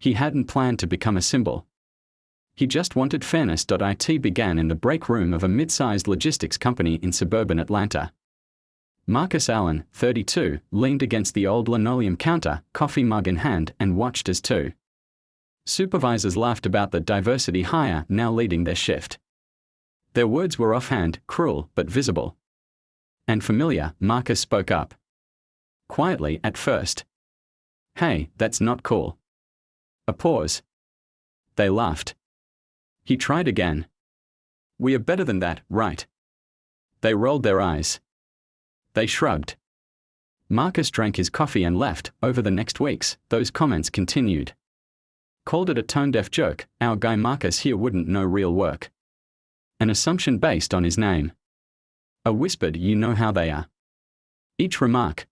He hadn't planned to become a symbol. He just wanted fairness. It began in the break room of a mid-sized logistics company in suburban Atlanta. Marcus Allen, 32, leaned against the old linoleum counter, coffee mug in hand, and watched as two supervisors laughed about the diversity hire now leading their shift. Their words were offhand, cruel, but visible and familiar. Marcus spoke up. Quietly at first. "Hey, that's not cool." A pause. They laughed. He tried again. "We are better than that, right?" They rolled their eyes. They shrugged. Marcus drank his coffee and left. Over the next weeks, those comments continued. Called it a tone-deaf joke. Our guy Marcus here wouldn't know real work. An assumption based on his name. A whispered "you know how they are." Each remark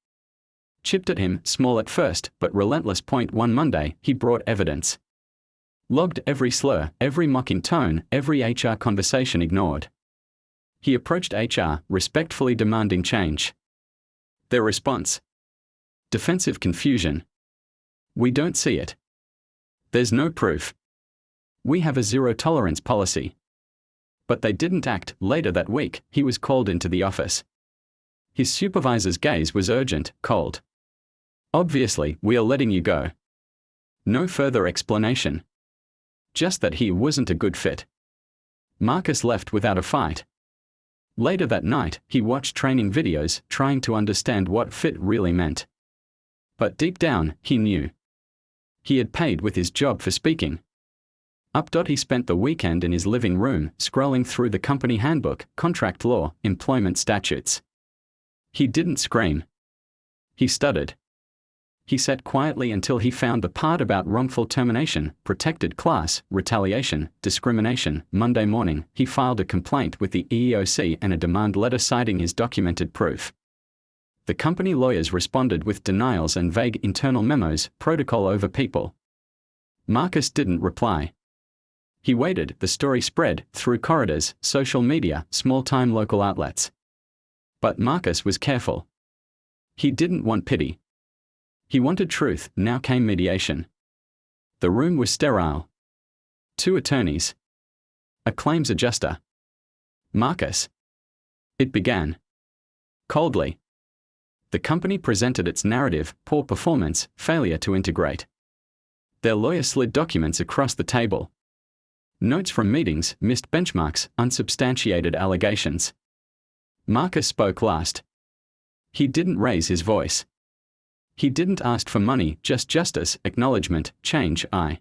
chipped at him, small at first, but relentless. One Monday, he brought evidence. Logged every slur, every mocking tone, every HR conversation ignored. He approached HR, respectfully demanding change. Their response? Defensive confusion. "We don't see it. There's no proof. We have a zero-tolerance policy." But they didn't act. Later that week, he was called into the office. His supervisor's gaze was urgent, cold. "Obviously, we are letting you go." No further explanation. Just that he wasn't a good fit. Marcus left without a fight. Later that night, he watched training videos, trying to understand what fit really meant. But deep down, he knew. He had paid with his job for speaking. He spent the weekend in his living room, scrolling through the company handbook, contract law, employment statutes. He didn't scream. He stuttered. He sat quietly until he found the part about wrongful termination, protected class, retaliation, discrimination. Monday morning, he filed a complaint with the EEOC and a demand letter citing his documented proof. The company lawyers responded with denials and vague internal memos, protocol over people. Marcus didn't reply. He waited. The story spread through corridors, social media, small-time local outlets. But Marcus was careful. He didn't want pity. He wanted truth. Now came mediation. The room was sterile. 2 attorneys. A claims adjuster. Marcus. It began. Coldly. The company presented its narrative: poor performance, failure to integrate. Their lawyer slid documents across the table. Notes from meetings, missed benchmarks, unsubstantiated allegations. Marcus spoke last. He didn't raise his voice. He didn't ask for money, just justice, acknowledgement, change. "I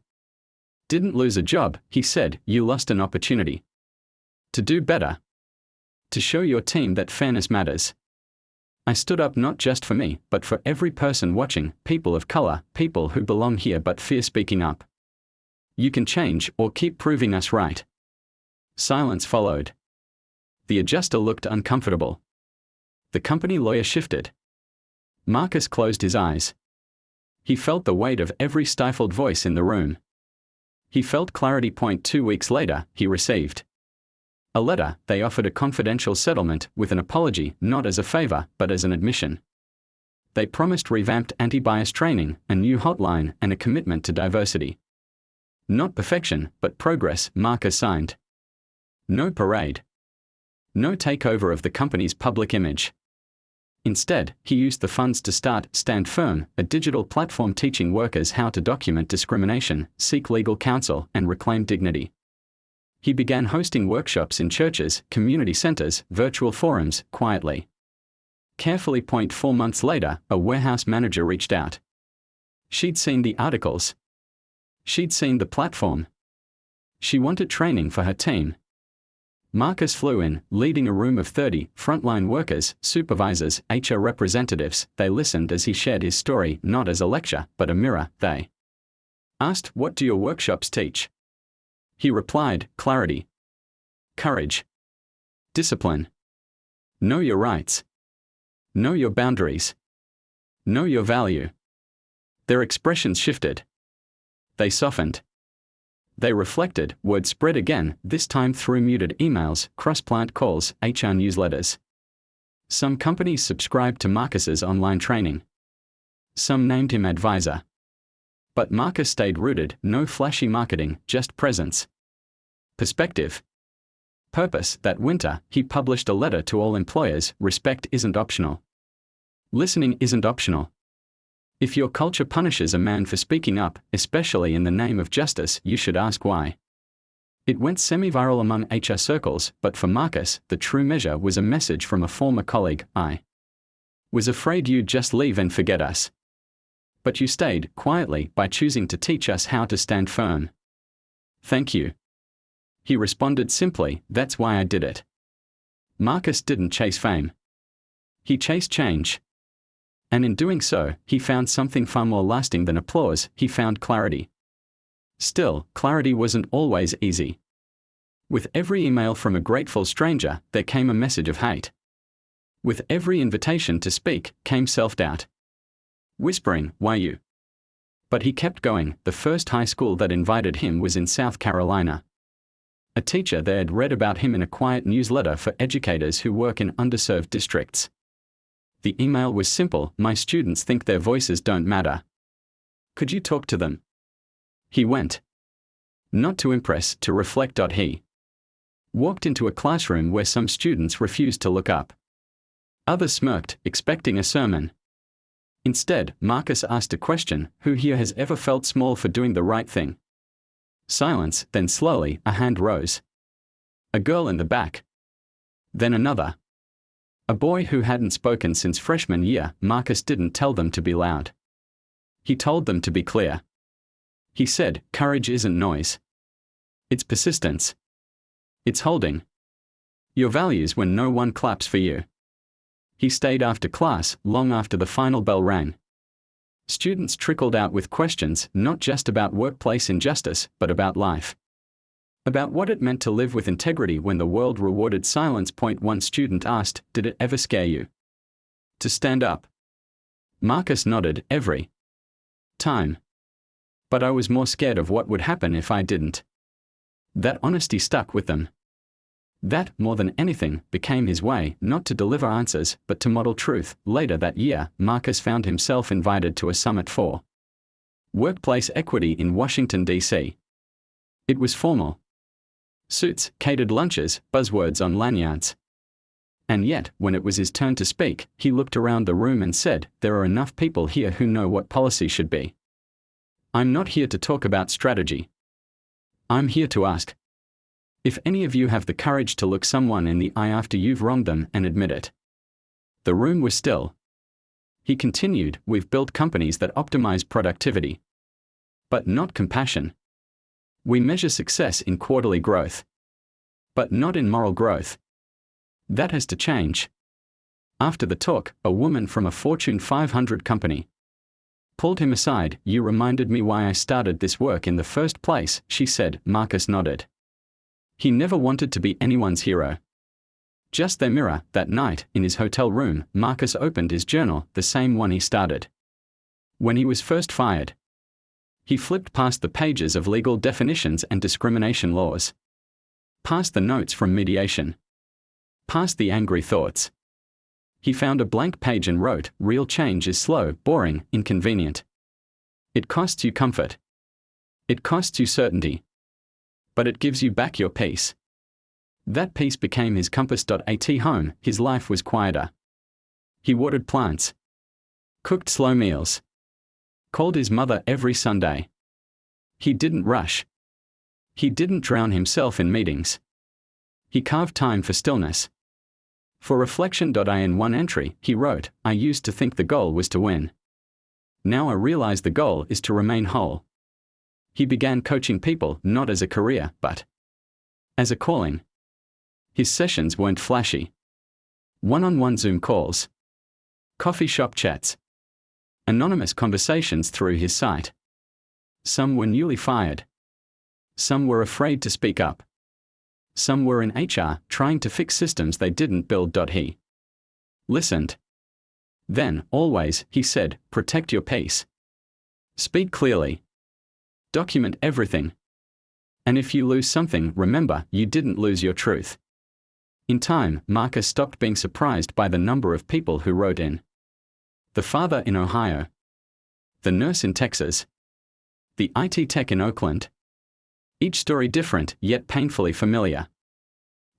didn't lose a job," he said. "You lost an opportunity to do better. To show your team that fairness matters. I stood up not just for me, but for every person watching, people of color, people who belong here but fear speaking up. You can change or keep proving us right." Silence followed. The adjuster looked uncomfortable. The company lawyer shifted. Marcus closed his eyes. He felt the weight of every stifled voice in the room. He felt clarity. 2 weeks later, he received a letter. They offered a confidential settlement, with an apology, not as a favor, but as an admission. They promised revamped anti-bias training, a new hotline, and a commitment to diversity. Not perfection, but progress. Marcus signed. No parade. No takeover of the company's public image. Instead, he used the funds to start Stand Firm, a digital platform teaching workers how to document discrimination, seek legal counsel, and reclaim dignity. He began hosting workshops in churches, community centers, virtual forums, quietly. Carefully. 4 months later, a warehouse manager reached out. She'd seen the articles. She'd seen the platform. She wanted training for her team. Marcus flew in, leading a room of 30 frontline workers, supervisors, HR representatives. They listened as he shared his story, not as a lecture, but a mirror. They asked, "What do your workshops teach?" He replied, "Clarity, courage, discipline. Know your rights. Know your boundaries. Know your value." Their expressions shifted. They softened. They reflected. Word spread again, this time through muted emails, cross-plant calls, HR newsletters. Some companies subscribed to Marcus's online training. Some named him advisor. But Marcus stayed rooted, no flashy marketing, just presence. Perspective. Purpose. That winter, he published a letter to all employers: respect isn't optional. Listening isn't optional. If your culture punishes a man for speaking up, especially in the name of justice, you should ask why. It went semi-viral among HR circles, but for Marcus, the true measure was a message from a former colleague: I was afraid you'd just leave and forget us. But you stayed, quietly, by choosing to teach us how to stand firm. Thank you. He responded simply, that's why I did it. Marcus didn't chase fame. He chased change. And in doing so, he found something far more lasting than applause. He found clarity. Still, clarity wasn't always easy. With every email from a grateful stranger, there came a message of hate. With every invitation to speak, came self-doubt. Whispering, why you? But he kept going. The first high school that invited him was in South Carolina. A teacher there had read about him in a quiet newsletter for educators who work in underserved districts. The email was simple: my students think their voices don't matter. Could you talk to them? He went. Not to impress, to reflect. He walked into a classroom where some students refused to look up. Others smirked, expecting a sermon. Instead, Marcus asked a question: who here has ever felt small for doing the right thing? Silence, then slowly, a hand rose. A girl in the back. Then another. A boy who hadn't spoken since freshman year. Marcus didn't tell them to be loud. He told them to be clear. He said, courage isn't noise. It's persistence. It's holding your values when no one claps for you. He stayed after class, long after the final bell rang. Students trickled out with questions, not just about workplace injustice, but about life. About what it meant to live with integrity when the world rewarded silence. One student asked, did it ever scare you to stand up? Marcus nodded, every time. But I was more scared of what would happen if I didn't. That honesty stuck with them. That, more than anything, became his way, not to deliver answers, but to model truth. Later that year, Marcus found himself invited to a summit for workplace equity in Washington, D.C. It was formal. Suits, catered lunches, buzzwords on lanyards. And yet, when it was his turn to speak, he looked around the room and said, there are enough people here who know what policy should be. I'm not here to talk about strategy. I'm here to ask. If any of you have the courage to look someone in the eye after you've wronged them and admit it. The room was still. He continued, we've built companies that optimize productivity. But not compassion. We measure success in quarterly growth. But not in moral growth. That has to change. After the talk, a woman from a Fortune 500 company pulled him aside. You reminded me why I started this work in the first place, she said. Marcus nodded. He never wanted to be anyone's hero. Just their mirror. That night, in his hotel room, Marcus opened his journal, the same one he started when he was first fired. He flipped past the pages of legal definitions and discrimination laws. Past the notes from mediation. Past the angry thoughts. He found a blank page and wrote, real change is slow, boring, inconvenient. It costs you comfort. It costs you certainty. But it gives you back your peace. That peace became his compass. At home, his life was quieter. He watered plants. Cooked slow meals. Called his mother every Sunday. He didn't rush. He didn't drown himself in meetings. He carved time for stillness. For reflection. In one entry, he wrote, I used to think the goal was to win. Now I realize the goal is to remain whole. He began coaching people, not as a career, but as a calling. His sessions weren't flashy. One-on-one Zoom calls. Coffee shop chats. Anonymous conversations through his site. Some were newly fired. Some were afraid to speak up. Some were in HR, trying to fix systems they didn't build. He listened. Then, always, he said, protect your peace. Speak clearly. Document everything. And if you lose something, remember, you didn't lose your truth. In time, Marcus stopped being surprised by the number of people who wrote in. The father in Ohio. The nurse in Texas. The IT tech in Oakland. Each story different, yet painfully familiar.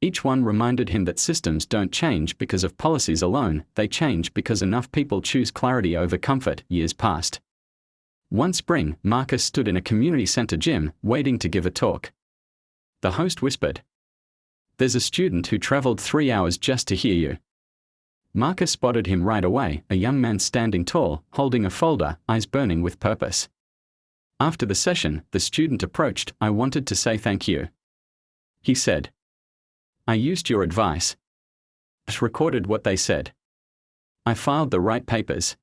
Each one reminded him that systems don't change because of policies alone, they change because enough people choose clarity over comfort. Years passed. One spring, Marcus stood in a community center gym, waiting to give a talk. The host whispered, "There's a student who traveled 3 hours just to hear you." Marcus spotted him right away, a young man standing tall, holding a folder, eyes burning with purpose. After the session, the student approached. "I wanted to say thank you," he said. "I used your advice. I recorded what they said. I filed the right papers.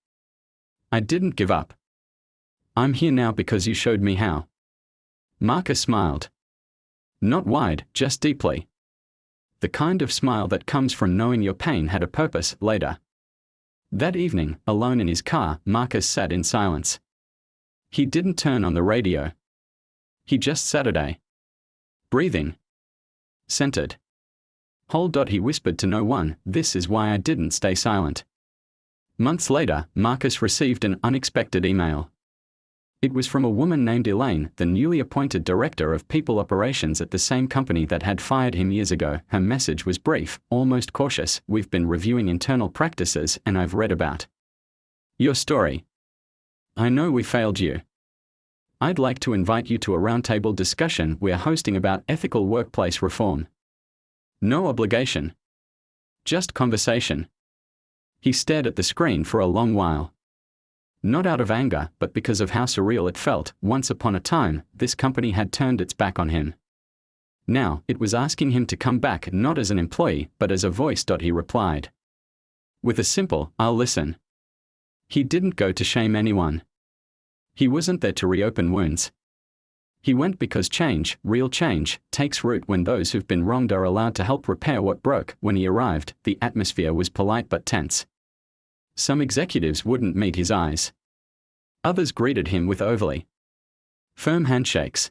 I didn't give up. I'm here now because you showed me how." Marcus smiled. Not wide, just deeply. The kind of smile that comes from knowing your pain had a purpose. Later that evening, alone in his car, Marcus sat in silence. He didn't turn on the radio. He just sat, breathing, centered. "Hold. He whispered to no one, "This is why I didn't stay silent." Months later, Marcus received an unexpected email. It was from a woman named Elaine, the newly appointed director of people operations at the same company that had fired him years ago. Her message was brief, almost cautious. "We've been reviewing internal practices and I've read about your story. I know we failed you. I'd like to invite you to a roundtable discussion we're hosting about ethical workplace reform. No obligation. Just conversation." He stared at the screen for a long while. Not out of anger, but because of how surreal it felt. Once upon a time, this company had turned its back on him. Now, it was asking him to come back not as an employee, but as a voice. He replied with a simple, "I'll listen." He didn't go to shame anyone. He wasn't there to reopen wounds. He went because change, real change, takes root when those who've been wronged are allowed to help repair what broke. When he arrived, the atmosphere was polite but tense. Some executives wouldn't meet his eyes. Others greeted him with overly firm handshakes.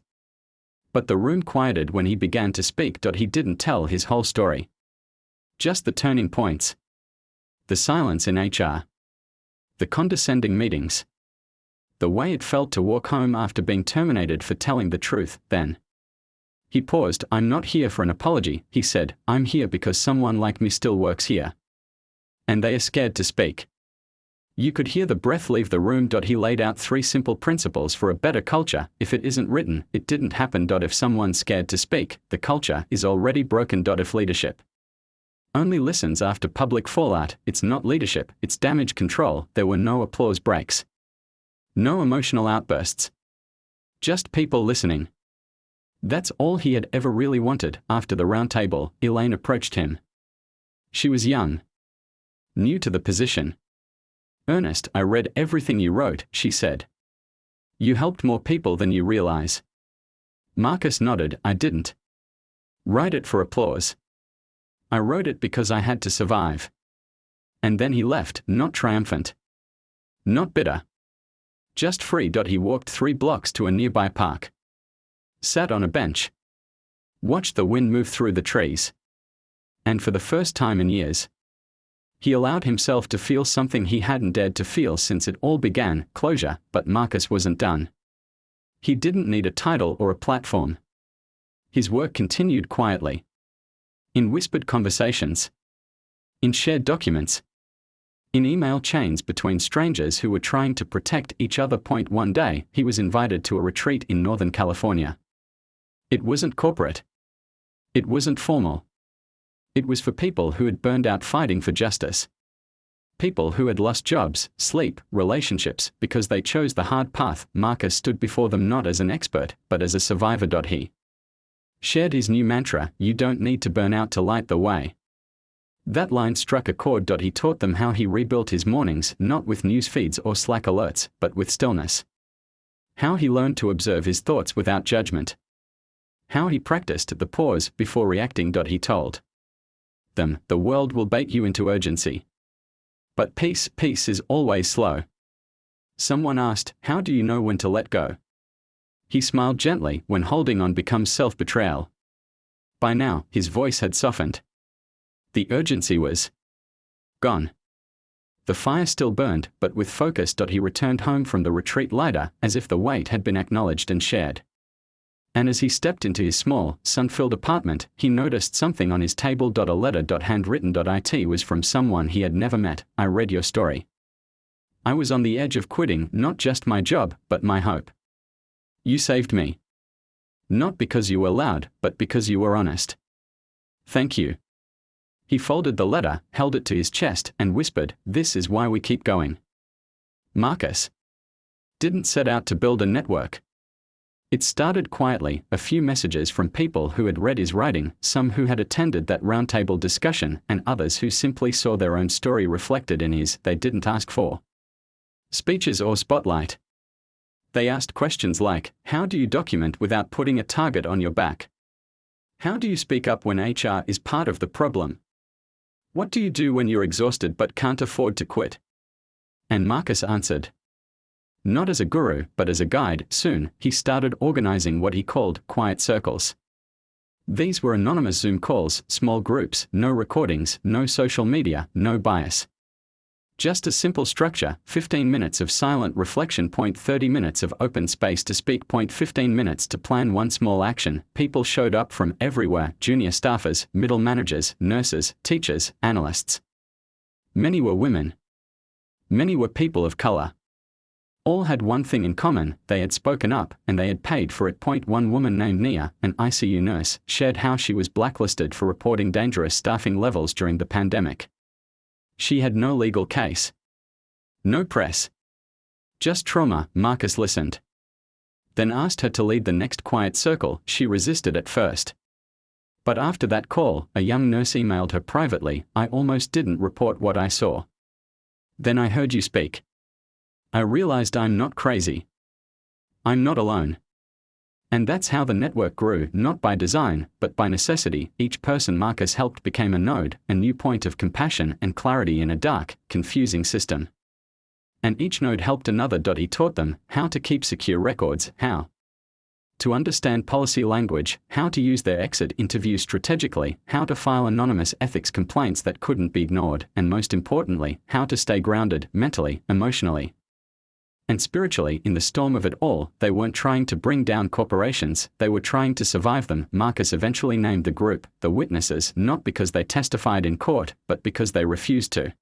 But the room quieted when he began to speak. He didn't tell his whole story. Just the turning points. The silence in HR. The condescending meetings. The way it felt to walk home after being terminated for telling the truth. Then he paused. "I'm not here for an apology," he said. "I'm here because someone like me still works here. And they are scared to speak." You could hear the breath leave the room. He laid out 3 simple principles for a better culture. If it isn't written, it didn't happen. If someone's scared to speak, the culture is already broken. If leadership only listens after public fallout, it's not leadership, it's damage control. There were no applause breaks. No emotional outbursts. Just people listening. That's all he had ever really wanted. After the round table, Elaine approached him. She was young, new to the position. "Ernest, I read everything you wrote," she said. "You helped more people than you realize." Marcus nodded. "I didn't write it for applause. I wrote it because I had to survive." And then he left, not triumphant, not bitter, just free. He walked 3 blocks to a nearby park, sat on a bench, watched the wind move through the trees. And for the first time in years, he allowed himself to feel something he hadn't dared to feel since it all began, closure. But Marcus wasn't done. He didn't need a title or a platform. His work continued quietly. In whispered conversations. In shared documents. In email chains between strangers who were trying to protect each other. One day, he was invited to a retreat in Northern California. It wasn't corporate. It wasn't formal. It was for people who had burned out fighting for justice. People who had lost jobs, sleep, relationships, because they chose the hard path. Marcus stood before them not as an expert, but as a survivor. He shared his new mantra, "You don't need to burn out to light the way." That line struck a chord. He taught them how he rebuilt his mornings, not with news feeds or Slack alerts, but with stillness. How he learned to observe his thoughts without judgment. How he practiced the pause before reacting. He told them, "The world will bait you into urgency. But peace is always slow." Someone asked, "How do you know when to let go?" He smiled gently. "When holding on becomes self-betrayal." By now, his voice had softened. The urgency was gone. The fire still burned, but with focus. He returned home from the retreat lighter, as if the weight had been acknowledged and shared. And as he stepped into his small, sun-filled apartment, he noticed something on his table. A letter. Handwritten. It was from someone he had never met. I read your story. I was on the edge of quitting, not just my job, but my hope. You saved me. Not because you were loud, but because you were honest. Thank you. He folded the letter, held it to his chest, and whispered, "This is why we keep going." Marcus didn't set out to build a network. It started quietly, a few messages from people who had read his writing, some who had attended that roundtable discussion, and others who simply saw their own story reflected in his they didn't ask for speeches or spotlight. They asked questions like, how do you document without putting a target on your back? How do you speak up when HR is part of the problem? What do you do when you're exhausted but can't afford to quit? And Marcus answered. Not as a guru, but as a guide. Soon, he started organizing what he called quiet circles. These were anonymous Zoom calls, small groups, no recordings, no social media, no bias. Just a simple structure, 15 minutes of silent reflection. 30 minutes of open space to speak. 15 minutes to plan one small action. People showed up from everywhere, junior staffers, middle managers, nurses, teachers, analysts. Many were women. Many were people of color. All had one thing in common, they had spoken up, and they had paid for it. One woman named Nia, an ICU nurse, shared how she was blacklisted for reporting dangerous staffing levels during the pandemic. She had no legal case. No press. Just trauma. Marcus listened. Then asked her to lead the next quiet circle. She resisted at first. But after that call, a young nurse emailed her privately, I almost didn't report what I saw. Then I heard you speak. I realized I'm not crazy. I'm not alone. And that's how the network grew, not by design, but by necessity. Each person Marcus helped became a node, a new point of compassion and clarity in a dark, confusing system. And each node helped another. He taught them how to keep secure records, how to understand policy language, how to use their exit interviews strategically, how to file anonymous ethics complaints that couldn't be ignored, and most importantly, how to stay grounded, mentally, emotionally, and spiritually. In the storm of it all, they weren't trying to bring down corporations, they were trying to survive them. Marcus eventually named the group the Witnesses, not because they testified in court, but because they refused to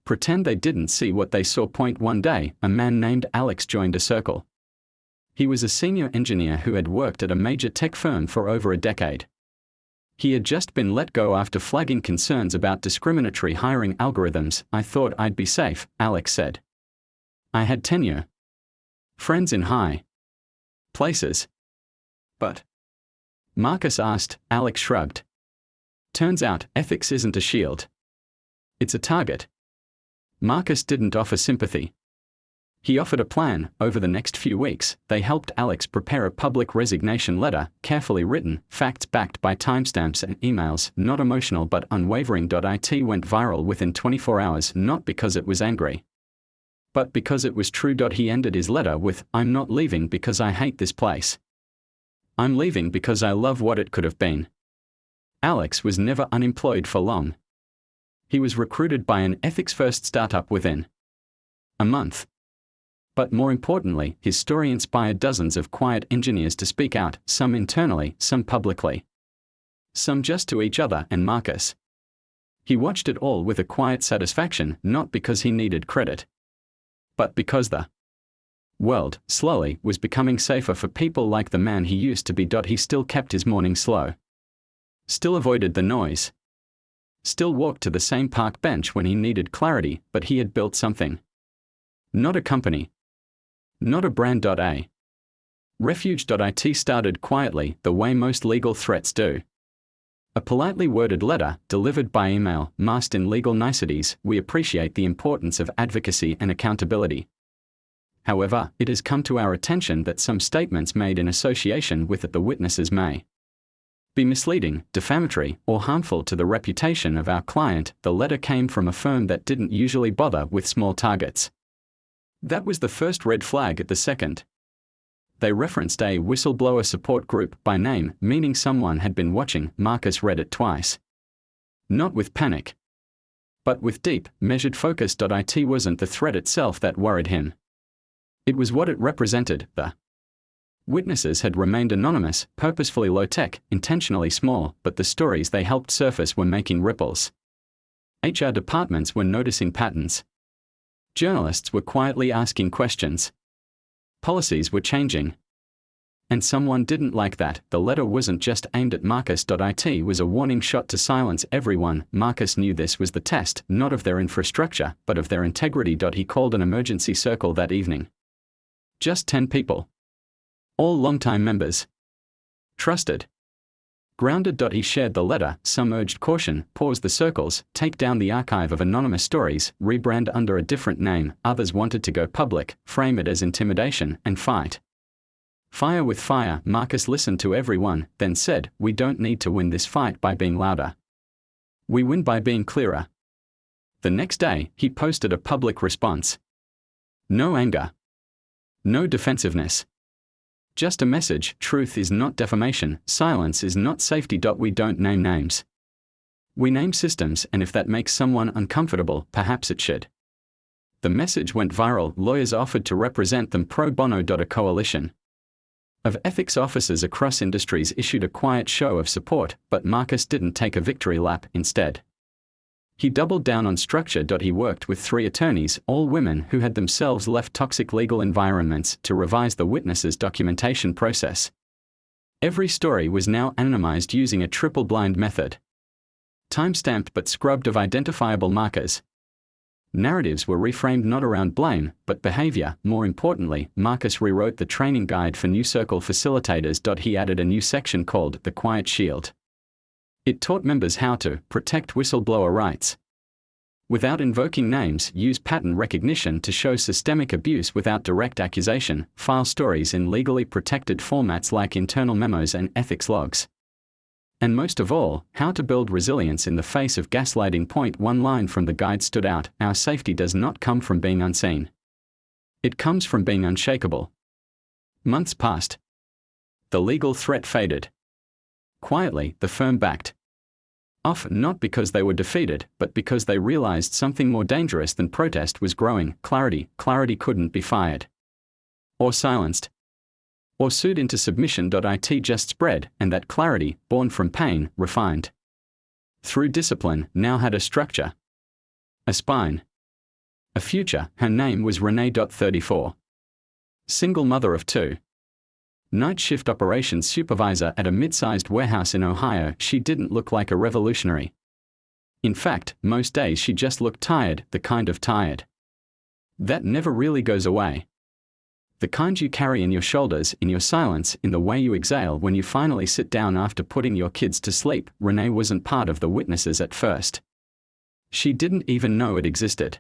pretend they didn't see what they saw. One day, a man named Alex joined a circle. He was a senior engineer who had worked at a major tech firm for over a decade. He had just been let go after flagging concerns about discriminatory hiring algorithms. I thought I'd be safe, Alex said. I had tenure. Friends in high places. But Marcus asked. Alex shrugged. Turns out, ethics isn't a shield. It's a target. Marcus didn't offer sympathy. He offered a plan. Over the next few weeks, they helped Alex prepare a public resignation letter, carefully written, facts backed by timestamps and emails, not emotional but unwavering. It went viral within 24 hours, not because it was angry, but because it was true. He ended his letter with, I'm not leaving because I hate this place. I'm leaving because I love what it could have been. Alex was never unemployed for long. He was recruited by an ethics-first startup within a month. But more importantly, his story inspired dozens of quiet engineers to speak out, some internally, some publicly, some just to each other and Marcus. He watched it all with a quiet satisfaction, not because he needed credit, but because the world, slowly, was becoming safer for people like the man he used to be. He still kept his mornings slow. Still avoided the noise. Still walked to the same park bench when he needed clarity, but he had built something. Not a company. Not a brand. A refuge.it started quietly, the way most legal threats do. A politely worded letter, delivered by email, masked in legal niceties. We appreciate the importance of advocacy and accountability. However, it has come to our attention that some statements made in association with the Witnesses may be misleading, defamatory, or harmful to the reputation of our client. The letter came from a firm that didn't usually bother with small targets. That was the first red flag. At the second, they referenced a whistleblower support group by name, meaning someone had been watching. Marcus read it twice. Not with panic. But with deep, measured focus. It wasn't the threat itself that worried him. It was what it represented. The witnesses had remained anonymous, purposefully low-tech, intentionally small, but the stories they helped surface were making ripples. HR departments were noticing patterns. Journalists were quietly asking questions. Policies were changing. And someone didn't like that. The letter wasn't just aimed at Marcus. It was a warning shot to silence everyone. Marcus knew this was the test, not of their infrastructure, but of their integrity. He called an emergency circle that evening. Just 10 people. All longtime members. Trusted. Grounded. He shared the letter. Some urged caution, pause the circles, take down the archive of anonymous stories, rebrand under a different name. Others wanted to go public, frame it as intimidation, and fight. Fire with fire. Marcus listened to everyone, then said, "We don't need to win this fight by being louder. We win by being clearer." The next day, he posted a public response. No anger. No defensiveness. Just a message: truth is not defamation, silence is not safety. We don't name names. We name systems, and if that makes someone uncomfortable, perhaps it should. The message went viral. Lawyers offered to represent them pro bono. A coalition of ethics officers across industries issued a quiet show of support, but Marcus didn't take a victory lap. Instead, he doubled down on structure. He worked with 3 attorneys, all women who had themselves left toxic legal environments, to revise the witnesses' documentation process. Every story was now anonymized using a triple-blind method. Time-stamped but scrubbed of identifiable markers. Narratives were reframed not around blame, but behavior. More importantly, Marcus rewrote the training guide for new circle facilitators. He added a new section called The Quiet Shield. It taught members how to protect whistleblower rights without invoking names, use pattern recognition to show systemic abuse without direct accusation, file stories in legally protected formats like internal memos and ethics logs. And most of all, how to build resilience in the face of gaslighting. One line from the guide stood out: our safety does not come from being unseen. It comes from being unshakable. Months passed. The legal threat faded. Quietly, the firm backed off, not because they were defeated, but because they realized something more dangerous than protest was growing: clarity. Clarity couldn't be fired, or silenced, or sued into submission. It just spread, and that clarity, born from pain, refined through discipline, now had a structure, a spine, a future. Her name was Renee. 34. Single mother of 2. Night shift operations supervisor at a mid-sized warehouse in Ohio. She didn't look like a revolutionary. In fact, most days she just looked tired, the kind of tired that never really goes away. The kind you carry in your shoulders, in your silence, in the way you exhale when you finally sit down after putting your kids to sleep. Renee wasn't part of the witnesses at first. She didn't even know it existed.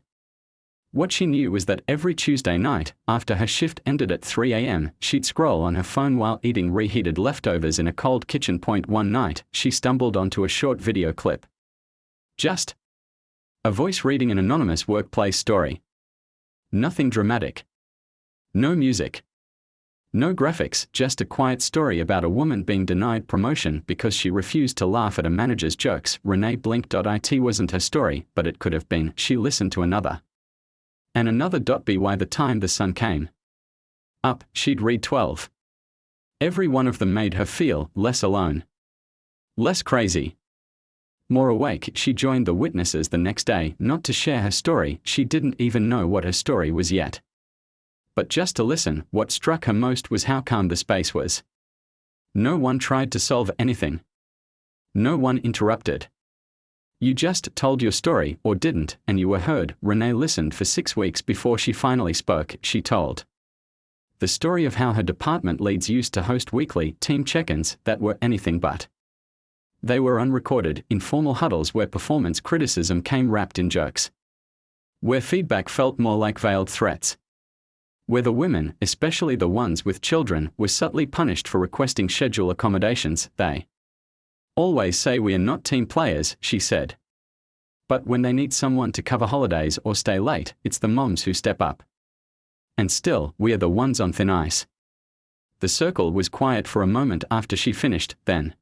What she knew was that every Tuesday night, after her shift ended at 3 a.m., she'd scroll on her phone while eating reheated leftovers in a cold kitchen. One night, she stumbled onto a short video clip. Just a voice reading an anonymous workplace story. Nothing dramatic. No music. No graphics, just a quiet story about a woman being denied promotion because she refused to laugh at a manager's jokes. Renee blinked. It wasn't her story, but it could have been. She listened to another. And another. By the time the sun came up, she'd read 12. Every one of them made her feel less alone, less crazy, more awake. She joined the witnesses the next day, not to share her story. She didn't even know what her story was yet, but just to listen. What struck her most was how calm the space was. No one tried to solve anything. No one interrupted. You just told your story, or didn't, and you were heard. Renee listened for 6 weeks before she finally spoke. She told the story of how her department leads used to host weekly team check-ins that were anything but. They were unrecorded, informal huddles where performance criticism came wrapped in jokes, where feedback felt more like veiled threats, where the women, especially the ones with children, were subtly punished for requesting schedule accommodations. They always say we are not team players, she said. But when they need someone to cover holidays or stay late, it's the moms who step up. And still, we are the ones on thin ice. The circle was quiet for a moment after she finished. Then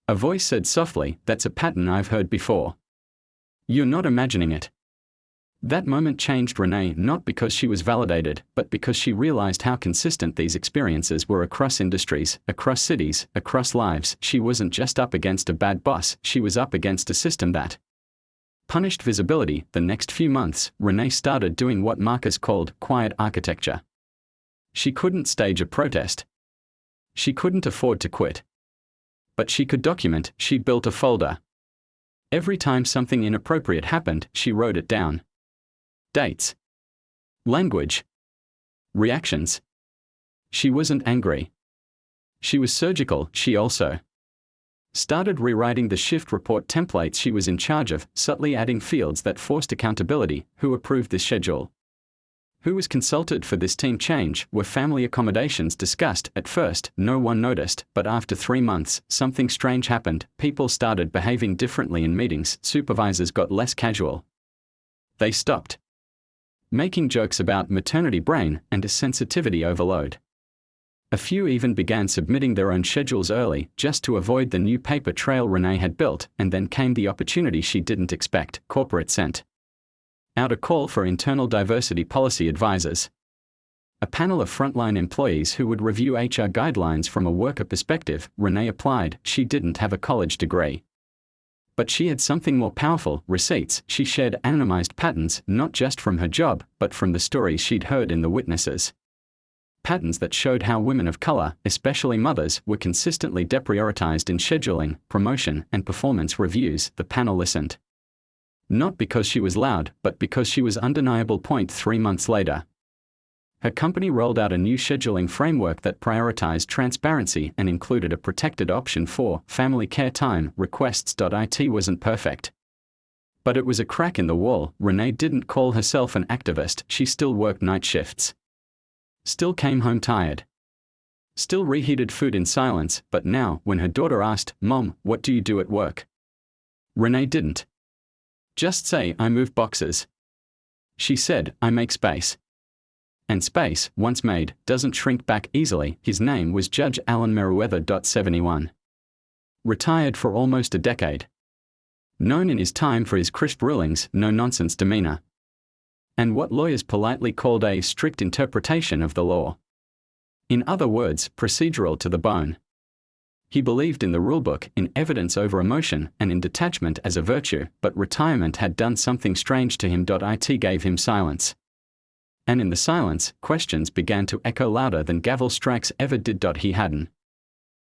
a voice said softly, "That's a pattern I've heard before. You're not imagining it. That moment changed Renee not because she was validated, but because she realized how consistent these experiences were across industries, across cities, across lives. She wasn't just up against a bad boss, she was up against a system that punished visibility. The next few months, Renee started doing what Marcus called quiet architecture. She couldn't stage a protest. She couldn't afford to quit. But she could document. She built a folder. Every time something inappropriate happened, she wrote it down. Dates. Language. Reactions. She wasn't angry. She was surgical. She also started rewriting the shift report templates she was in charge of, subtly adding fields that forced accountability. Who approved this schedule? Who was consulted for this team change? Were family accommodations discussed? At first, no one noticed, but after 3 months, something strange happened. People started behaving differently in meetings. Supervisors got less casual. They stopped making jokes about maternity brain and a sensitivity overload. A few even began submitting their own schedules early, just to avoid the new paper trail Renee had built. And then came the opportunity she didn't expect. Corporate sent out a call for internal diversity policy advisors. A panel of frontline employees who would review HR guidelines from a worker perspective. Renee applied. She didn't have a college degree. But she had something more powerful: receipts. She shared anonymized patterns, not just from her job, but from the stories she'd heard in the witnesses. Patterns that showed how women of color, especially mothers, were consistently deprioritized in scheduling, promotion, and performance reviews. The panel listened. Not because she was loud, but because she was undeniable. 3 months later, her company rolled out a new scheduling framework that prioritized transparency and included a protected option for family care time requests. It wasn't perfect, but it was a crack in the wall. Renee didn't call herself an activist. She still worked night shifts, still came home tired, still reheated food in silence. But now, when her daughter asked, "Mom, what do you do at work?" Renee didn't just say, "I move boxes." She said, "I make space." And space, once made, doesn't shrink back easily. His name was Judge Alan Meriwether. 71. Retired for almost a decade. Known in his time for his crisp rulings, no-nonsense demeanor, and what lawyers politely called a strict interpretation of the law. In other words, procedural to the bone. He believed in the rulebook, in evidence over emotion, and in detachment as a virtue. But retirement had done something strange to him. It gave him silence. And in the silence, questions began to echo louder than gavel strikes ever did. He hadn't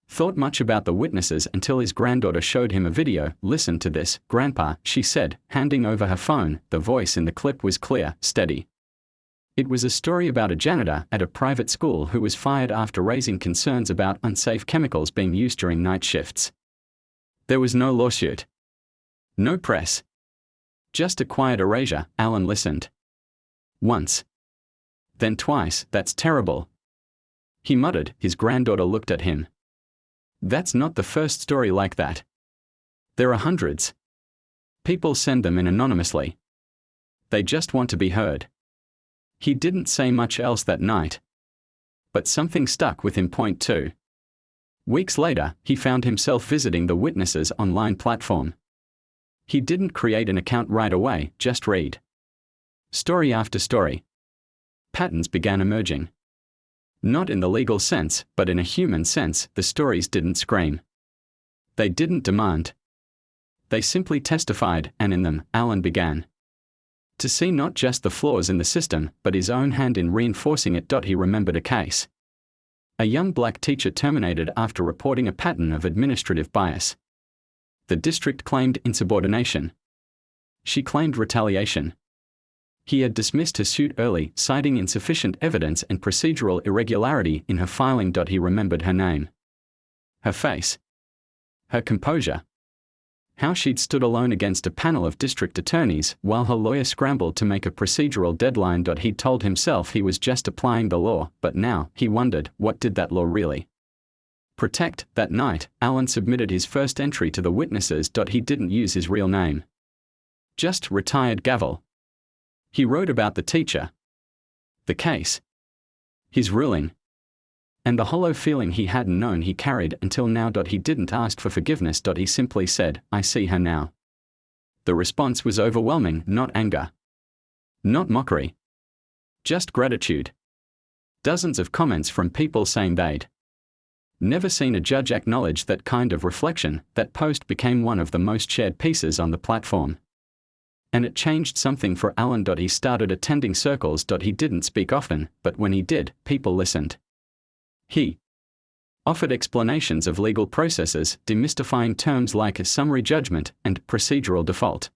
thought much about the witnesses until his granddaughter showed him a video. "Listen to this, Grandpa," she said, handing over her phone. The voice in the clip was clear, steady. It was a story about a janitor at a private school who was fired after raising concerns about unsafe chemicals being used during night shifts. There was no lawsuit, no press, just a quiet erasure. Alan listened. Once. Then twice. "That's terrible," he muttered. His granddaughter looked at him. "That's not the first story like that. There are hundreds. People send them in anonymously. They just want to be heard." He didn't say much else that night. But something stuck with him. 2 weeks later, he found himself visiting the witnesses' online platform. He didn't create an account right away, just read story after story. Patterns began emerging. Not in the legal sense, but in a human sense. The stories didn't scream. They didn't demand. They simply testified, and in them, Alan began to see not just the flaws in the system, but his own hand in reinforcing it. He remembered a case. A young black teacher terminated after reporting a pattern of administrative bias. The district claimed insubordination. She claimed retaliation. He had dismissed her suit early, citing insufficient evidence and procedural irregularity in her filing. He remembered her name, her face, her composure. How she'd stood alone against a panel of district attorneys while her lawyer scrambled to make a procedural deadline. He'd told himself he was just applying the law, but now, he wondered, what did that law really protect? That night, Alan submitted his first entry to the witnesses. He didn't use his real name. Just retired gavel. He wrote about the teacher, the case, his ruling, and the hollow feeling he hadn't known he carried until now. He didn't ask for forgiveness. He simply said, "I see her now." The response was overwhelming, not anger. Not mockery. Just gratitude. Dozens of comments from people saying they'd never seen a judge acknowledge that kind of reflection. That post became one of the most shared pieces on the platform. And it changed something for Alan. He started attending circles. He didn't speak often, but when he did, people listened. He offered explanations of legal processes, demystifying terms like a summary judgment and procedural default.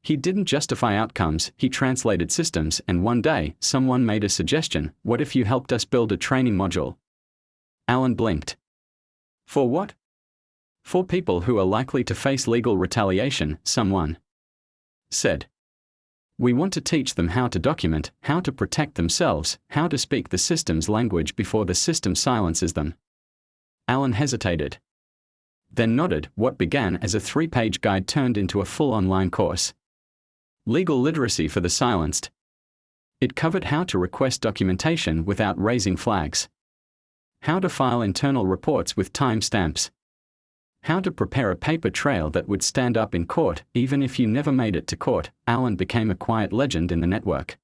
He didn't justify outcomes, he translated systems, and one day, someone made a suggestion: what if you helped us build a training module? Alan blinked. For what? For people who are likely to face legal retaliation, someone said. We want to teach them how to document, how to protect themselves, how to speak the system's language before the system silences them. Alan hesitated. Then nodded. What began as a 3-page guide turned into a full online course. Legal literacy for the silenced. It covered how to request documentation without raising flags, how to file internal reports with timestamps, how to prepare a paper trail that would stand up in court even if you never made it to court. Alan became a quiet legend in the network.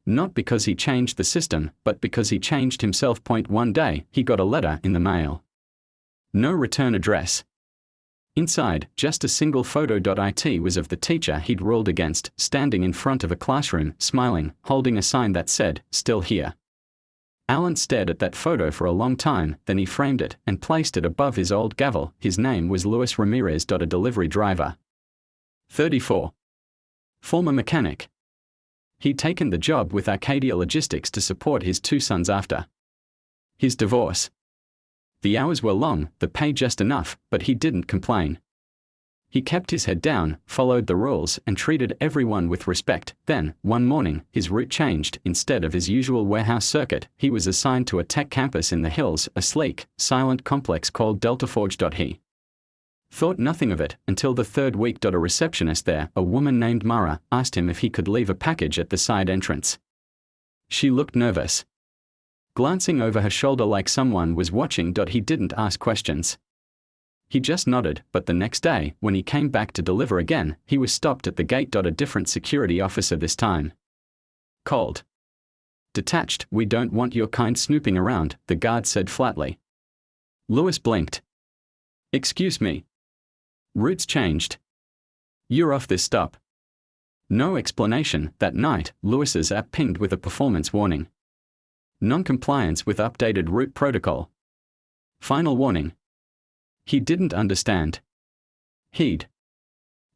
Not because he changed the system, but because he changed himself. One day, he got a letter in the mail. No return address. Inside, just a single photo. It was of the teacher he'd ruled against, standing in front of a classroom, smiling, holding a sign that said, "Still here." Alan stared at that photo for a long time, then he framed it and placed it above his old gavel. His name was Luis Ramirez. A delivery driver. 34. Former mechanic. He'd taken the job with Arcadia Logistics to support his 2 sons after his divorce. The hours were long, the pay just enough, but he didn't complain. He kept his head down, followed the rules, and treated everyone with respect. Then, one morning, his route changed. Instead of his usual warehouse circuit, he was assigned to a tech campus in the hills, a sleek, silent complex called Delta Forge. He thought nothing of it until the 3rd week. A receptionist there, a woman named Mara, asked him if he could leave a package at the side entrance. She looked nervous, glancing over her shoulder like someone was watching. He didn't ask questions. He just nodded, but the next day, when he came back to deliver again, he was stopped at the gate. A different security officer this time. Cold. Detached. "We don't want your kind snooping around," the guard said flatly. Lewis blinked. "Excuse me." Routes changed. "You're off this stop." No explanation. That night, Lewis's app pinged with a performance warning. Non-compliance with updated route protocol. Final warning. He didn't understand. He'd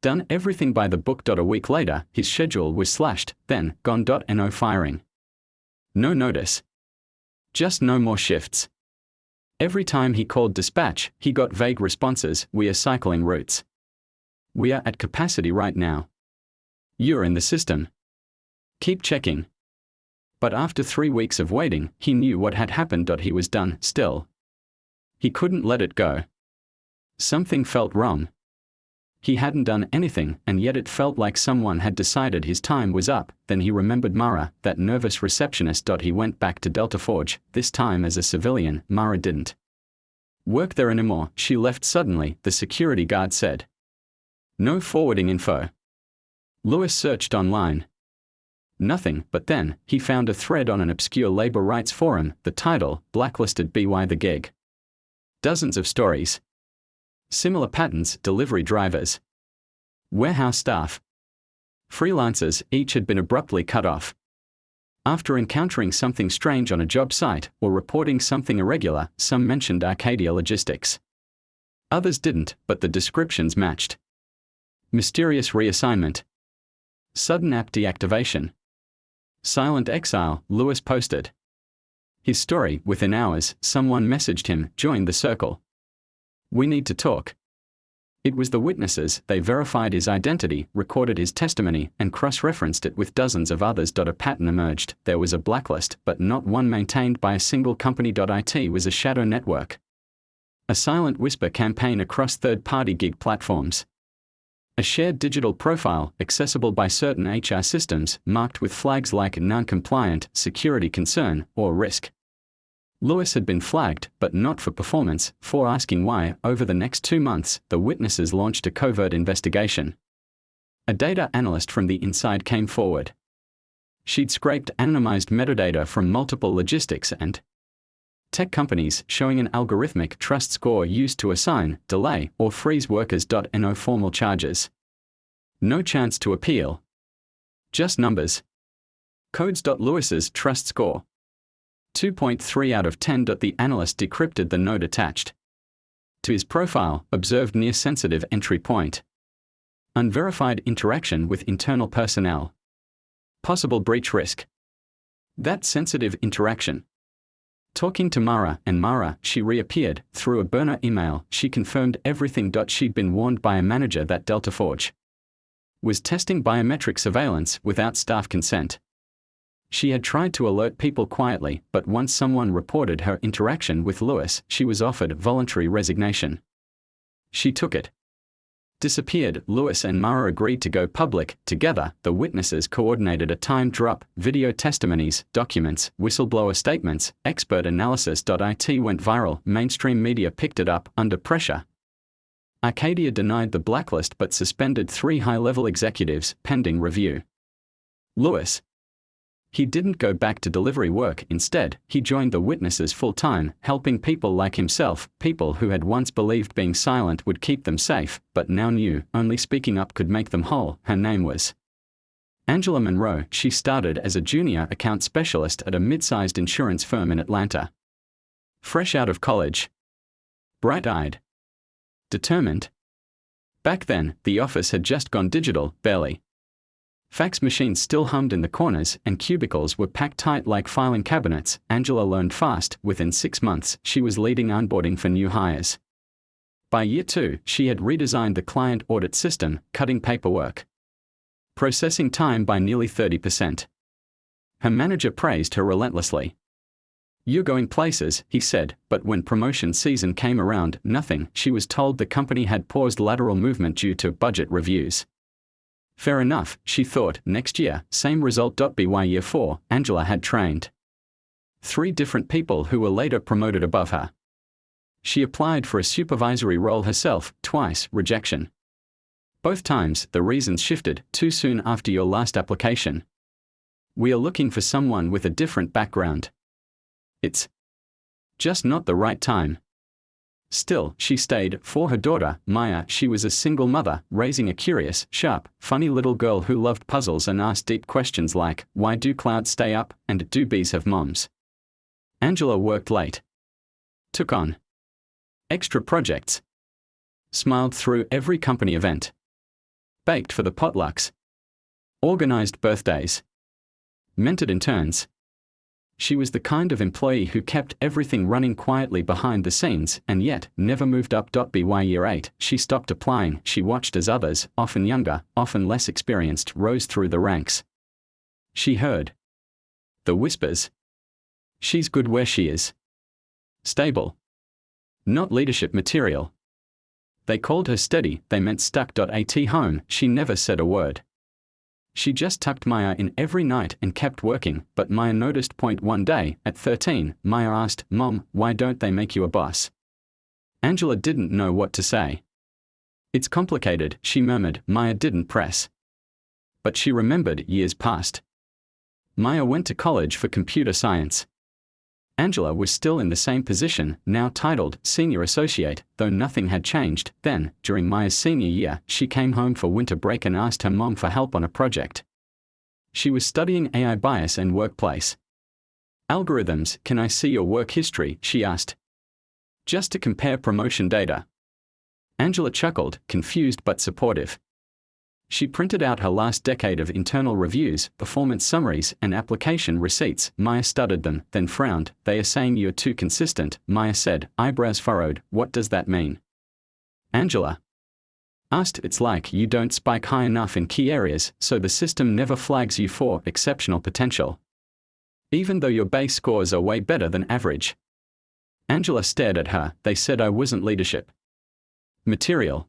done everything by the book. A week later, his schedule was slashed, then gone. No firing. No notice. Just no more shifts. Every time he called dispatch, he got vague responses: "We are cycling routes. We are at capacity right now. You're in the system. Keep checking." But after 3 weeks of waiting, he knew what had happened. He was done. Still, he couldn't let it go. Something felt wrong. He hadn't done anything, and yet it felt like someone had decided his time was up. Then he remembered Mara, that nervous receptionist. He went back to Delta Forge, this time as a civilian. Mara didn't work there anymore. She left suddenly, the security guard said. No forwarding info. Lewis searched online. Nothing, but then, he found a thread on an obscure labor rights forum, the title, "Blacklisted by the Gig." Dozens of stories. Similar patterns: delivery drivers, warehouse staff, freelancers, each had been abruptly cut off. After encountering something strange on a job site, or reporting something irregular, some mentioned Arcadia Logistics. Others didn't, but the descriptions matched. Mysterious reassignment. Sudden app deactivation. Silent exile, Lewis posted his story. Within hours, someone messaged him, "Join the circle. We need to talk." It was the witnesses. They verified his identity, recorded his testimony, and cross-referenced it with dozens of others. A pattern emerged. There was a blacklist, but not one maintained by a single company. It was a shadow network. A silent whisper campaign across third-party gig platforms. A shared digital profile, accessible by certain HR systems, marked with flags like non-compliant, security concern, or risk. Lewis had been flagged, but not for performance, for asking why. Over the next 2 months, the witnesses launched a covert investigation. A data analyst from the inside came forward. She'd scraped anonymized metadata from multiple logistics and tech companies showing an algorithmic trust score used to assign, delay, or freeze workers. No formal charges. No chance to appeal. Just numbers. Codes. Lewis's trust score. 2.3 out of 10. The analyst decrypted the node attached to his profile, observed near sensitive entry point. Unverified interaction with internal personnel. Possible breach risk. That sensitive interaction. Talking to Mara, and Mara, she reappeared. Through a burner email, she confirmed everything. She'd been warned by a manager that Delta Forge was testing biometric surveillance without staff consent. She had tried to alert people quietly, but once someone reported her interaction with Lewis, she was offered voluntary resignation. She took it. Disappeared. Lewis and Mara agreed to go public together. The witnesses coordinated a time drop, video testimonies, documents, whistleblower statements, expert analysis. It went viral. Mainstream media picked it up under pressure. Arcadia denied the blacklist but suspended 3 high-level executives pending review. Lewis. He didn't go back to delivery work. Instead, he joined the witnesses full-time, helping people like himself, people who had once believed being silent would keep them safe, but now knew only speaking up could make them whole. Her name was Angela Monroe. She started as a junior account specialist at a mid-sized insurance firm in Atlanta. Fresh out of college. Bright-eyed. Determined. Back then, the office had just gone digital, barely. Fax machines still hummed in the corners, and cubicles were packed tight like filing cabinets. Angela learned fast. Within 6 months, she was leading onboarding for new hires. By year 2, she had redesigned the client audit system, cutting paperwork, processing time by nearly 30%. Her manager praised her relentlessly. "You're going places," he said, but when promotion season came around, nothing. She was told the company had paused lateral movement due to budget reviews. Fair enough, she thought. Next year, same result. By year 4, Angela had trained 3 different people who were later promoted above her. She applied for a supervisory role herself, twice, rejection. Both times, the reasons shifted. Too soon after your last application. We are looking for someone with a different background. It's just not the right time. Still, she stayed. For her daughter, Maya, she was a single mother, raising a curious, sharp, funny little girl who loved puzzles and asked deep questions like, why do clouds stay up, and do bees have moms? Angela worked late. Took on extra projects. Smiled through every company event. Baked for the potlucks. Organized birthdays. Mentored interns. She was the kind of employee who kept everything running quietly behind the scenes, and yet never moved up. By year 8, she stopped applying. She watched as others, often younger, often less experienced, rose through the ranks. She heard the whispers. She's good where she is. Stable. Not leadership material. They called her steady, they meant stuck. At home, she never said a word. She just tucked Maya in every night and kept working, but Maya noticed. One day, at 13, Maya asked, "Mom, why don't they make you a boss?" Angela didn't know what to say. "It's complicated," she murmured. Maya didn't press. But she remembered years past. Maya went to college for computer science. Angela was still in the same position, now titled Senior Associate, though nothing had changed. Then, during Maya's senior year, she came home for winter break and asked her mom for help on a project. She was studying AI bias and workplace algorithms. "Can I see your work history?" she asked. "Just to compare promotion data." Angela chuckled, confused but supportive. She printed out her last decade of internal reviews, performance summaries, and application receipts. Maya studied them, then frowned. "They are saying you're too consistent," Maya said, eyebrows furrowed. "What does that mean?" Angela asked. "It's like you don't spike high enough in key areas, so the system never flags you for exceptional potential, even though your base scores are way better than average." Angela stared at her. "They said I wasn't leadership material."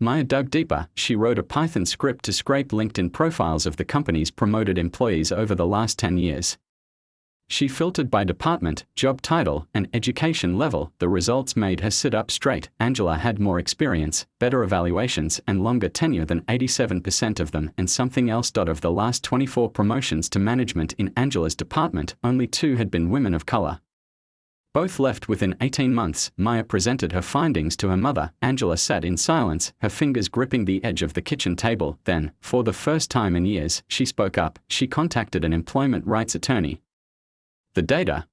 Maya dug deeper. She wrote a Python script to scrape LinkedIn profiles of the company's promoted employees over the last 10 years. She filtered by department, job title, and education level. The results made her sit up straight. Angela had more experience, better evaluations, and longer tenure than 87% of them, and something else. Of the last 24 promotions to management in Angela's department, only 2 had been women of color. Both left within 18 months. Maya presented her findings to her mother. Angela sat in silence, her fingers gripping the edge of the kitchen table. Then, for the first time in years, she spoke up. She contacted an employment rights attorney. The data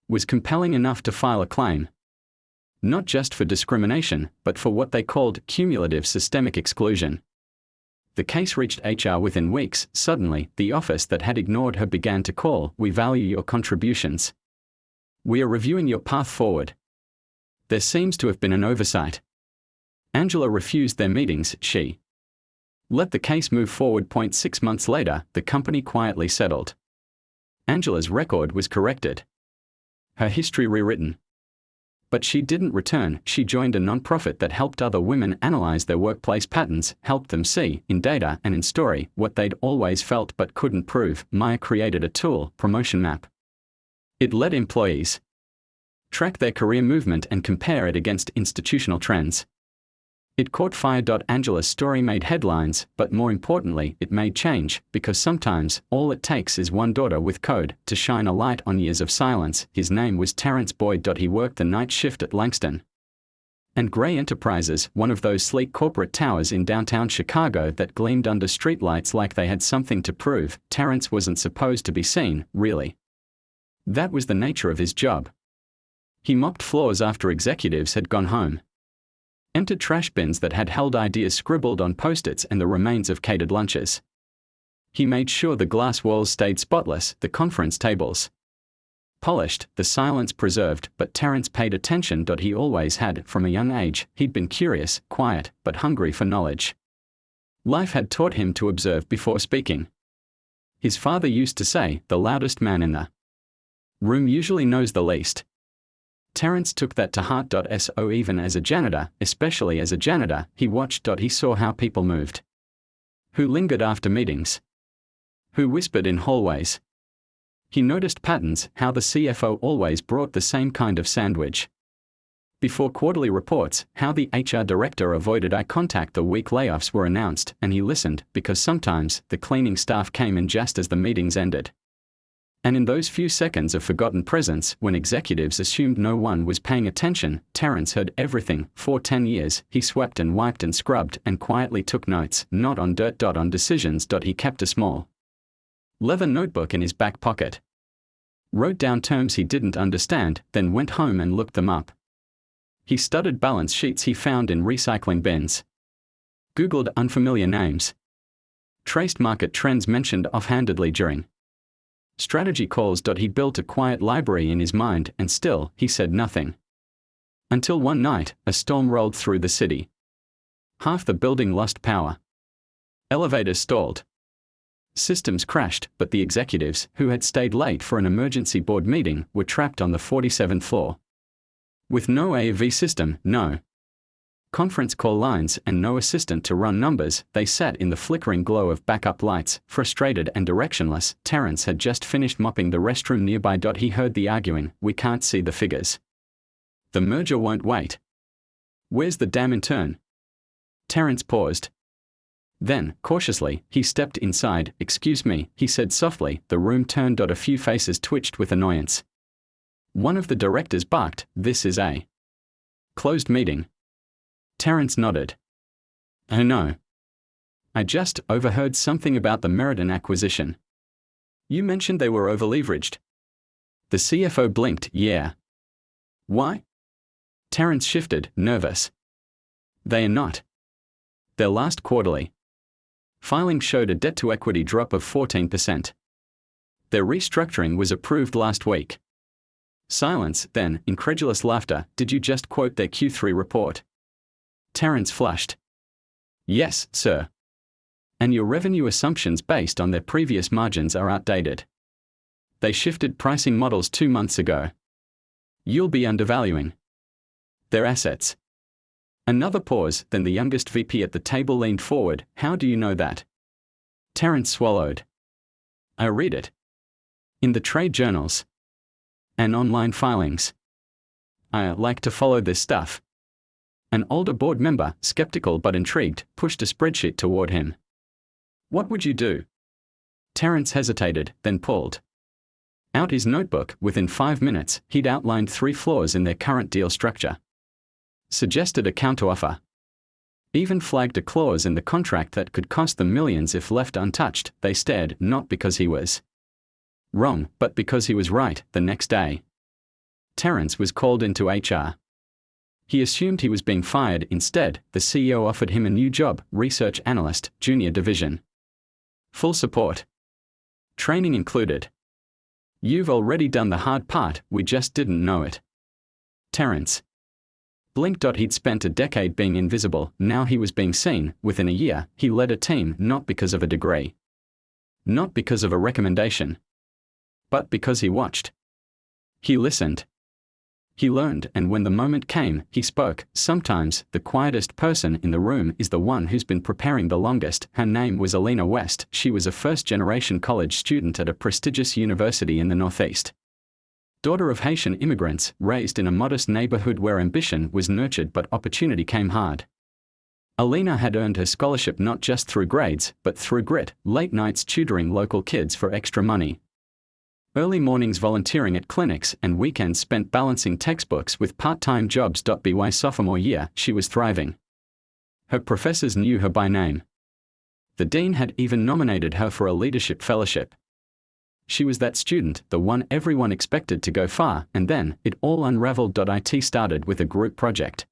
was compelling enough to file a claim. Not just for discrimination, but for what they called cumulative systemic exclusion. The case reached HR within weeks. Suddenly, the office that had ignored her began to call. We value your contributions. We are reviewing your path forward. There seems to have been an oversight. Angela refused their meetings. She let the case move forward. 6 months later, the company quietly settled. Angela's record was corrected. Her history rewritten. But she didn't return. She joined a nonprofit that helped other women analyze their workplace patterns, helped them see, in data and in story, what they'd always felt but couldn't prove. Maya created a tool, Promotion Map. It let employees track their career movement and compare it against institutional trends. It caught fire. Angela's story made headlines, but more importantly, it made change, because sometimes, all it takes is one daughter with code to shine a light on years of silence. His name was Terrence Boyd. He worked the night shift at Langston and Gray Enterprises, one of those sleek corporate towers in downtown Chicago that gleamed under streetlights like they had something to prove. Terrence wasn't supposed to be seen, really. That was the nature of his job. He mopped floors after executives had gone home, emptied trash bins that had held ideas scribbled on post-its and the remains of catered lunches. He made sure the glass walls stayed spotless, the conference tables polished, the silence preserved. But Terrence paid attention. He always had. From a young age, he'd been curious, quiet, but hungry for knowledge. Life had taught him to observe before speaking. His father used to say, the loudest man in the room usually knows the least. Terrence took that to heart. So even as a janitor, especially as a janitor, he watched. He saw how people moved. Who lingered after meetings. Who whispered in hallways. He noticed patterns, how the CFO always brought the same kind of sandwich before quarterly reports, how the HR director avoided eye contact the week layoffs were announced, and he listened, because sometimes the cleaning staff came in just as the meetings ended. And in those few seconds of forgotten presence, when executives assumed no one was paying attention, Terrence heard everything. For 10 years, he swept and wiped and scrubbed and quietly took notes, not on dirt. On decisions. He kept a small leather notebook in his back pocket. Wrote down terms he didn't understand, then went home and looked them up. He studied balance sheets he found in recycling bins. Googled unfamiliar names. Traced market trends mentioned offhandedly during strategy calls. He built a quiet library in his mind, and still, he said nothing. Until one night, a storm rolled through the city. Half the building lost power. Elevators stalled. Systems crashed, but the executives, who had stayed late for an emergency board meeting, were trapped on the 47th floor. With no AV system, no conference call lines, and no assistant to run numbers, they sat in the flickering glow of backup lights, frustrated and directionless. Terrence had just finished mopping the restroom nearby. He heard the arguing, we can't see the figures. The merger won't wait. Where's the damn intern? Terrence paused. Then, cautiously, he stepped inside. Excuse me, he said softly. The room turned. A few faces twitched with annoyance. One of the directors barked, this is a closed meeting. Terrence nodded. Oh no. I just overheard something about the Meriden acquisition. You mentioned they were over-leveraged. The CFO blinked. Yeah. Why? Terrence shifted, nervous. They are not. Their last quarterly filing showed a debt-to-equity drop of 14%. Their restructuring was approved last week. Silence, then, incredulous laughter. Did you just quote their Q3 report? Terrence flushed. Yes, sir. And your revenue assumptions based on their previous margins are outdated. They shifted pricing models 2 months ago. You'll be undervaluing their assets. Another pause, then the youngest VP at the table leaned forward. How do you know that? Terrence swallowed. I read it In the trade journals and online filings. I like to follow this stuff. An older board member, skeptical but intrigued, pushed a spreadsheet toward him. What would you do? Terence hesitated, then pulled out his notebook. Within 5 minutes, he'd outlined 3 flaws in their current deal structure. Suggested a counteroffer. Even flagged a clause in the contract that could cost them millions if left untouched. They stared, not because he was wrong, but because he was right. The next day, Terence was called into HR. He assumed he was being fired. Instead, the CEO offered him a new job, research analyst, junior division. Full support. Training included. You've already done the hard part, we just didn't know it. Terence blinked. He'd spent a decade being invisible, now he was being seen. Within a year, he led a team, not because of a degree, not because of a recommendation, but because he watched. He listened. He learned, and when the moment came, he spoke. Sometimes, the quietest person in the room is the one who's been preparing the longest. Her name was Alina West. She was a first-generation college student at a prestigious university in the Northeast. Daughter of Haitian immigrants, raised in a modest neighborhood where ambition was nurtured but opportunity came hard. Alina had earned her scholarship not just through grades, but through grit, late nights tutoring local kids for extra money, early mornings volunteering at clinics, and weekends spent balancing textbooks with part-time jobs. By sophomore year, she was thriving. Her professors knew her by name. The dean had even nominated her for a leadership fellowship. She was that student, the one everyone expected to go far, and then, it all unraveled. It started with a group project.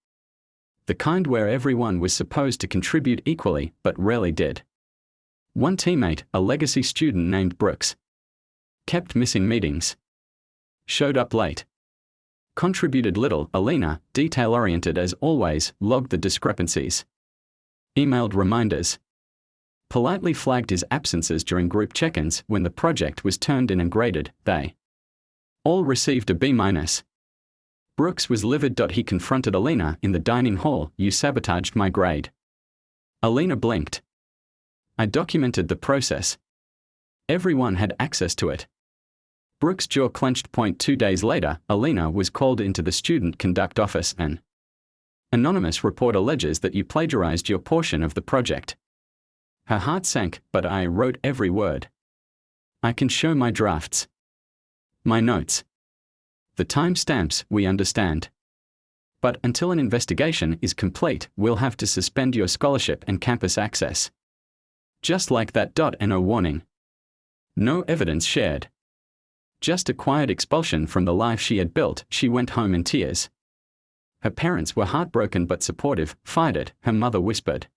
The kind where everyone was supposed to contribute equally, but rarely did. One teammate, a legacy student named Brooks, kept missing meetings, showed up late, contributed little. Alina, detail-oriented as always, logged the discrepancies, emailed reminders, politely flagged his absences during group check-ins. When the project was turned in and graded, they all received a B-. Brooks was livid. He confronted Alina in the dining hall. You sabotaged my grade. Alina blinked. I documented the process. Everyone had access to it. Brooks' jaw clenched. 2 days later, Alina was called into the student conduct office. An anonymous report alleges that you plagiarized your portion of the project. Her heart sank. But I wrote every word. I can show my drafts, my notes, the timestamps. We understand. But until an investigation is complete, we'll have to suspend your scholarship and campus access. Just like that. No warning. No evidence shared. Just a quiet expulsion from the life she had built. She went home in tears. Her parents were heartbroken but supportive. Fired it, her mother whispered.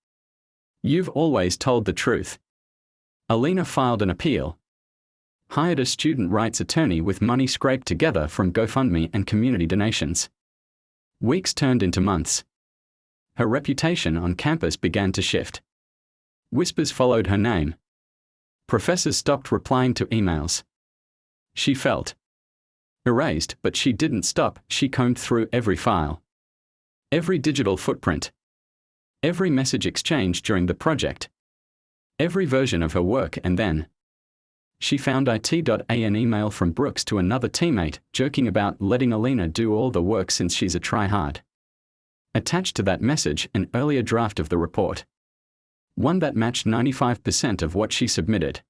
You've always told the truth. Alina filed an appeal. Hired a student rights attorney with money scraped together from GoFundMe and community donations. Weeks turned into months. Her reputation on campus began to shift. Whispers followed her name. Professors stopped replying to emails. She felt erased, but she didn't stop. She combed through every file, every digital footprint, every message exchange during the project, every version of her work, and then she found an email from Brooks to another teammate, joking about letting Alina do all the work since she's a try-hard. Attached to that message, an earlier draft of the report. One that matched 95% of what she submitted.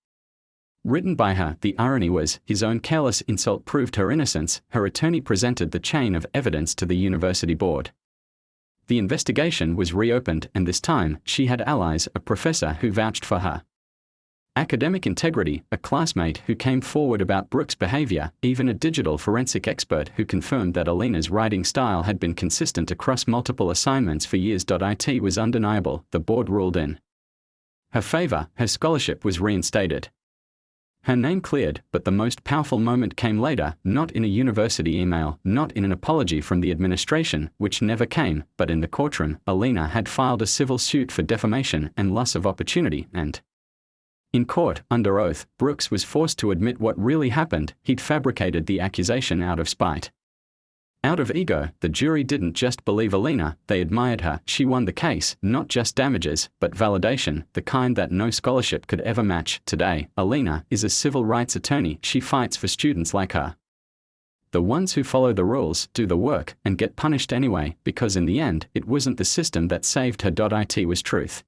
Written by her, the irony was, his own careless insult proved her innocence. Her attorney presented the chain of evidence to the university board. The investigation was reopened, and this time, she had allies, a professor who vouched for her academic integrity, a classmate who came forward about Brooks' behavior, even a digital forensic expert who confirmed that Alina's writing style had been consistent across multiple assignments for years. It was undeniable. The board ruled in her favor. Her scholarship was reinstated. Her name cleared, but the most powerful moment came later, not in a university email, not in an apology from the administration, which never came, but in the courtroom. Alina had filed a civil suit for defamation and loss of opportunity, and in court, under oath, Brooks was forced to admit what really happened. He'd fabricated the accusation out of spite. Out of ego, the jury didn't just believe Alina, they admired her. She won the case, not just damages, but validation, the kind that no scholarship could ever match. Today, Alina is a civil rights attorney. She fights for students like her. The ones who follow the rules, do the work, and get punished anyway, because in the end, it wasn't the system that saved her. It was truth.